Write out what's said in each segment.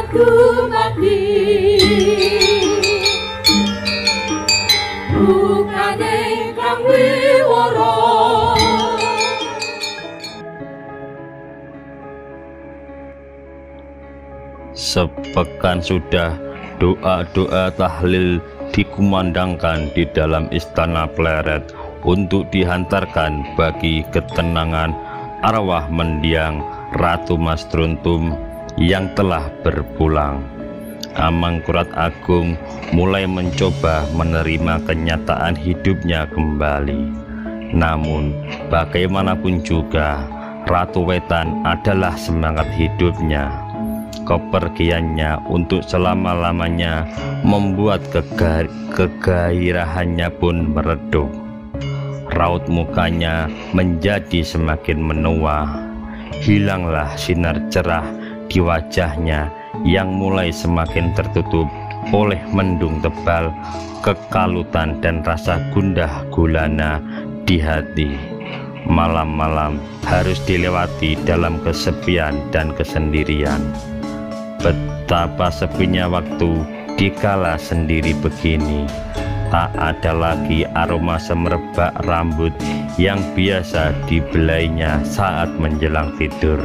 dumadi bukane kang wiworo. Sepekan sudah doa-doa tahlil dikumandangkan di dalam istana Pleret untuk dihantarkan bagi ketenangan arwah mendiang Ratu Mas Truntum yang telah berpulang. Amangkurat Agung mulai mencoba menerima kenyataan hidupnya kembali. Namun bagaimanapun juga Ratu Wetan adalah semangat hidupnya. Kepergiannya untuk selama-lamanya membuat kegairahannya pun meredup. Raut mukanya menjadi semakin menua. Hilanglah sinar cerah di wajahnya yang mulai semakin tertutup oleh mendung tebal, kekalutan dan rasa gundah gulana di hati. Malam-malam harus dilewati dalam kesepian dan kesendirian. Betapa sepinya waktu dikala sendiri begini. Tak ada lagi aroma semerbak rambut yang biasa dibelainya saat menjelang tidur.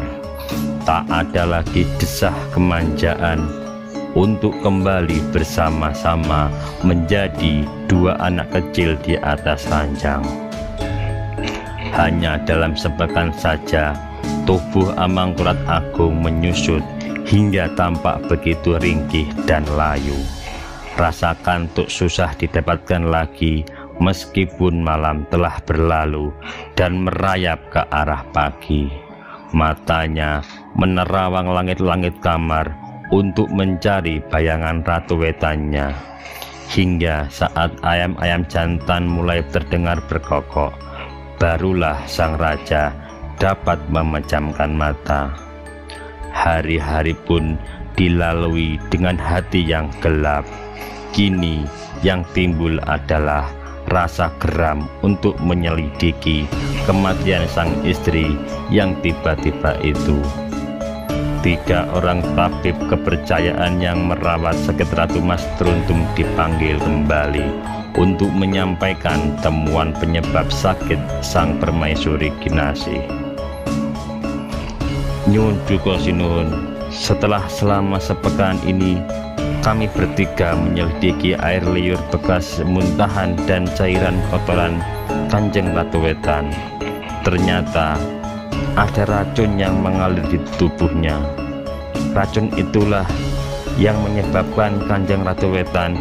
Tak ada lagi desah kemanjaan untuk kembali bersama-sama menjadi dua anak kecil di atas ranjang. Hanya dalam sepekan saja tubuh Amangkurat Agung menyusut hingga tampak begitu ringkih dan layu. Rasa kantuk susah didapatkan lagi meskipun malam telah berlalu dan merayap ke arah pagi. Matanya menerawang langit-langit kamar untuk mencari bayangan Ratu Wetannya. Hingga saat ayam-ayam jantan mulai terdengar berkokok, barulah sang raja dapat memejamkan mata. Hari-hari pun dilalui dengan hati yang gelap. Kini yang timbul adalah rasa geram untuk menyelidiki kematian sang istri yang tiba-tiba itu. 3 orang tabib kepercayaan yang merawat sakit Ratu Mas Truntum dipanggil kembali untuk menyampaikan temuan penyebab sakit sang permaisuri Kinasih. Nyun duka sinuhun, setelah selama sepekan ini kami bertiga menyelidiki air liur bekas muntahan dan cairan kotoran Kanjeng Ratu Wetan. Ternyata ada racun yang mengalir di tubuhnya. Racun itulah yang menyebabkan Kanjeng Ratu Wetan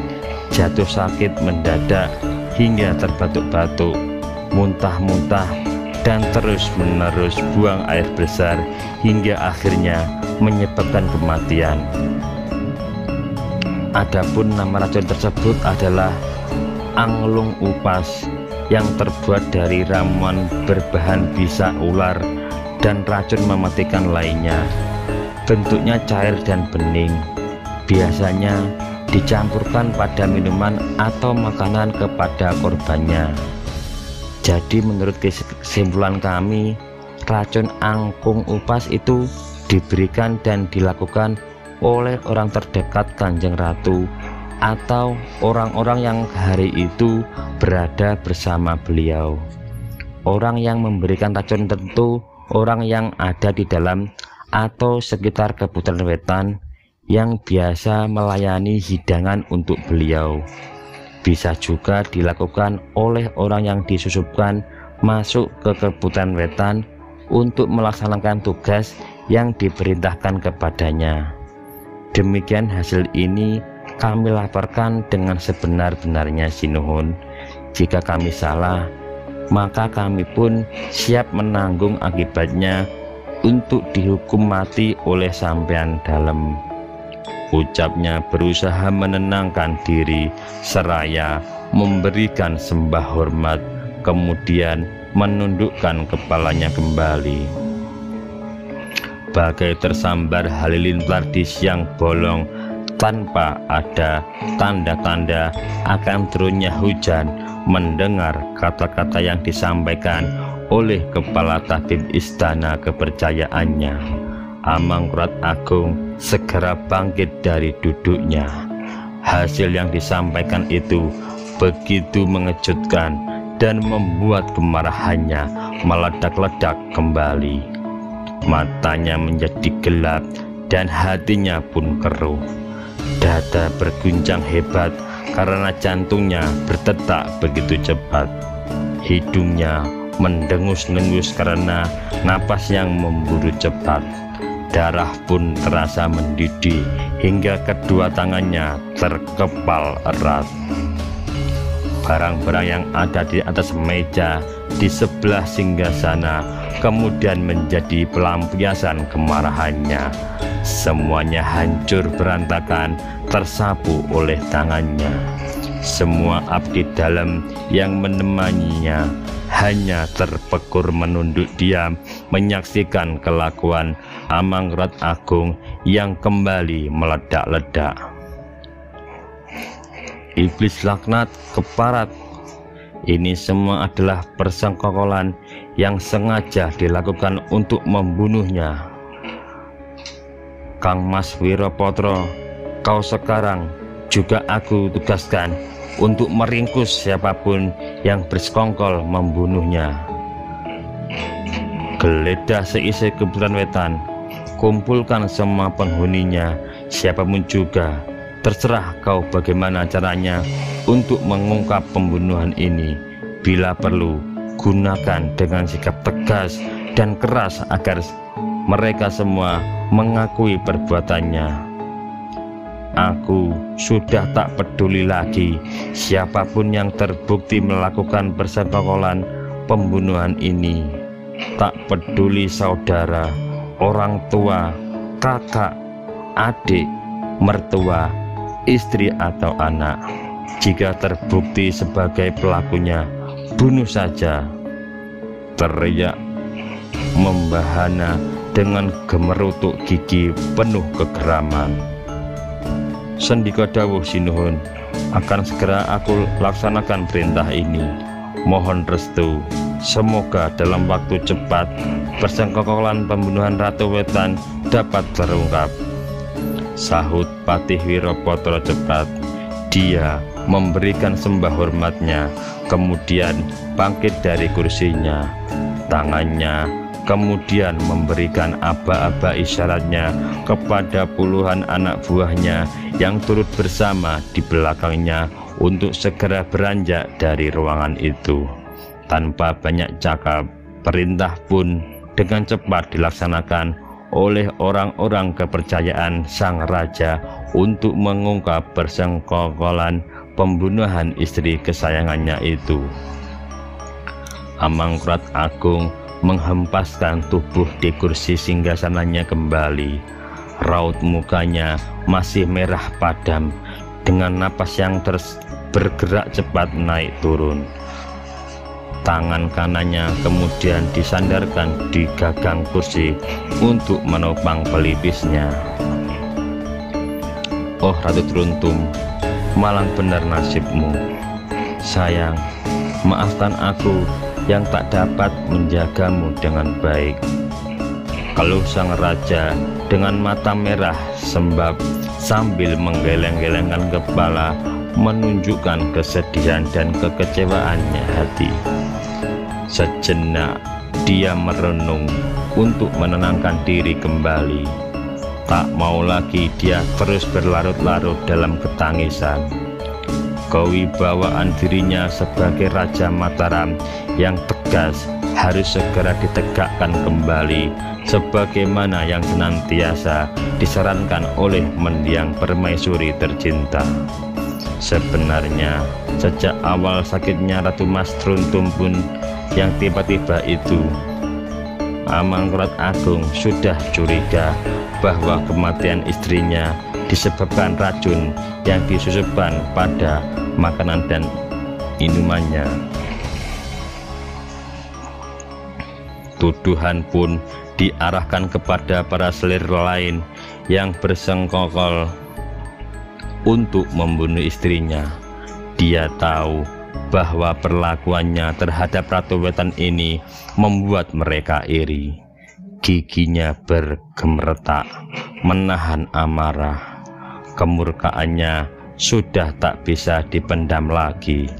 jatuh sakit mendadak hingga terbatuk-batuk, muntah-muntah, dan terus-menerus buang air besar hingga akhirnya menyebabkan kematian. Adapun nama racun tersebut adalah Anglung Upas yang terbuat dari ramuan berbahan bisa ular dan racun mematikan lainnya. Bentuknya cair dan bening, biasanya dicampurkan pada minuman atau makanan kepada korbannya. Jadi menurut kesimpulan kami, racun Angkung Upas itu diberikan dan dilakukan oleh orang terdekat Kanjeng Ratu atau orang-orang yang hari itu berada bersama beliau. Orang yang memberikan racun tentu orang yang ada di dalam atau sekitar Keputaran Wetan yang biasa melayani hidangan untuk beliau. Bisa juga dilakukan oleh orang yang disusupkan masuk ke Keputaran Wetan untuk melaksanakan tugas yang diperintahkan kepadanya. Demikian hasil ini kami laporkan dengan sebenar-benarnya sinuhun. Jika kami salah, maka kami pun siap menanggung akibatnya untuk dihukum mati oleh sampean dalem. Ucapnya berusaha menenangkan diri seraya memberikan sembah hormat, kemudian menundukkan kepalanya kembali. Bagai tersambar halilintar di siang bolong tanpa ada tanda-tanda akan turunnya hujan, mendengar kata-kata yang disampaikan oleh kepala tabib istana kepercayaannya, Amangkurat Agung segera bangkit dari duduknya. Hasil yang disampaikan itu begitu mengejutkan dan membuat kemarahannya meledak-ledak kembali. Matanya menjadi gelap dan hatinya pun keruh. Dada berguncang hebat karena jantungnya berdetak begitu cepat. Hidungnya mendengus-dengus karena napas yang memburu cepat. Darah pun terasa mendidih hingga kedua tangannya terkepal erat. Barang-barang yang ada di atas meja di sebelah singgasana kemudian menjadi pelampiasan kemarahannya. Semuanya hancur berantakan, tersapu oleh tangannya. Semua abdi dalam yang menemaninya hanya terpekur menunduk diam menyaksikan kelakuan Amangkurat Agung yang kembali meledak-ledak. Iblis laknat keparat. Ini semua adalah persengkokolan yang sengaja dilakukan untuk membunuhnya. Kang Mas Wirapatra, kau sekarang juga aku tugaskan untuk meringkus siapapun yang bersekongkol membunuhnya. Geledah seisi Kebutuhan Wetan, kumpulkan semua penghuninya, siapapun juga. Terserah kau bagaimana caranya untuk mengungkap pembunuhan ini. Bila perlu, gunakan dengan sikap tegas dan keras agar mereka semua mengakui perbuatannya. Aku sudah tak peduli lagi siapapun yang terbukti melakukan persekongkolan pembunuhan ini. Tak peduli saudara, orang tua, kakak, adik, mertua, istri atau anak. Jika terbukti sebagai pelakunya, bunuh saja. Teriak membahana dengan gemerutuk gigi penuh kegeraman. Sendika dawuh sinuhun, akan segera aku laksanakan perintah ini. Mohon restu, semoga dalam waktu cepat persengkokolan pembunuhan Ratu Wetan dapat terungkap, sahut Patih Wirapatra cepat. Dia memberikan sembah hormatnya, kemudian bangkit dari kursinya. Tangannya kemudian memberikan aba-aba isyaratnya kepada puluhan anak buahnya yang turut bersama di belakangnya untuk segera beranjak dari ruangan itu. Tanpa banyak cakap, perintah pun dengan cepat dilaksanakan oleh orang-orang kepercayaan sang raja untuk mengungkap persengkokolan pembunuhan istri kesayangannya itu. Amangkurat Agung menghempaskan tubuh di kursi singgasananya kembali. Raut mukanya masih merah padam dengan napas yang terus bergerak cepat naik turun. Tangan kanannya kemudian disandarkan di gagang kursi untuk menopang pelipisnya. Oh Ratu Truntum, malang benar nasibmu. Sayang, maafkan aku yang tak dapat menjagamu dengan baik. Keluh sang raja dengan mata merah sembab sambil menggeleng-gelengkan kepala, menunjukkan kesedihan dan kekecewaannya hati. Sejenak dia merenung untuk menenangkan diri kembali. Tak mau lagi dia terus berlarut-larut dalam ketangisan. Kewibawaan dirinya sebagai Raja Mataram yang tegas harus segera ditegakkan kembali, sebagaimana yang senantiasa disarankan oleh mendiang permaisuri tercinta. Sebenarnya sejak awal sakitnya Ratu Mas Truntum pun yang tiba-tiba itu, Amangkurat Agung sudah curiga bahwa kematian istrinya disebabkan racun yang disusupkan pada makanan dan minumannya. Tuduhan pun diarahkan kepada para selir lain yang bersengkokol untuk membunuh istrinya. Dia tahu bahwa perlakuannya terhadap Ratu Wetan ini membuat mereka iri. Giginya bergemeretak, menahan amarah. Kemurkaannya sudah tak bisa dipendam lagi.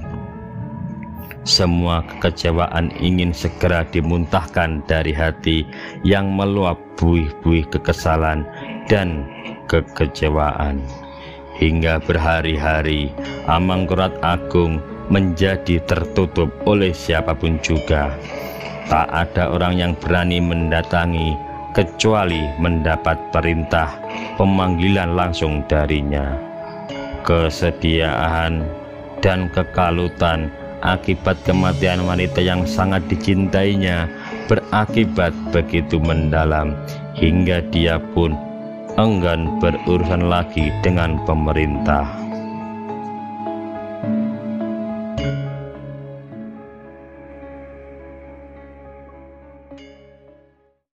Semua kekecewaan ingin segera dimuntahkan dari hati yang meluap buih-buih kekesalan dan kekecewaan. Hingga berhari-hari Amangkurat Agung menjadi tertutup oleh siapapun juga. Tak ada orang yang berani mendatangi kecuali mendapat perintah pemanggilan langsung darinya. Kesediaan dan kekalutan akibat kematian wanita yang sangat dicintainya berakibat begitu mendalam hingga dia pun enggan berurusan lagi dengan pemerintah.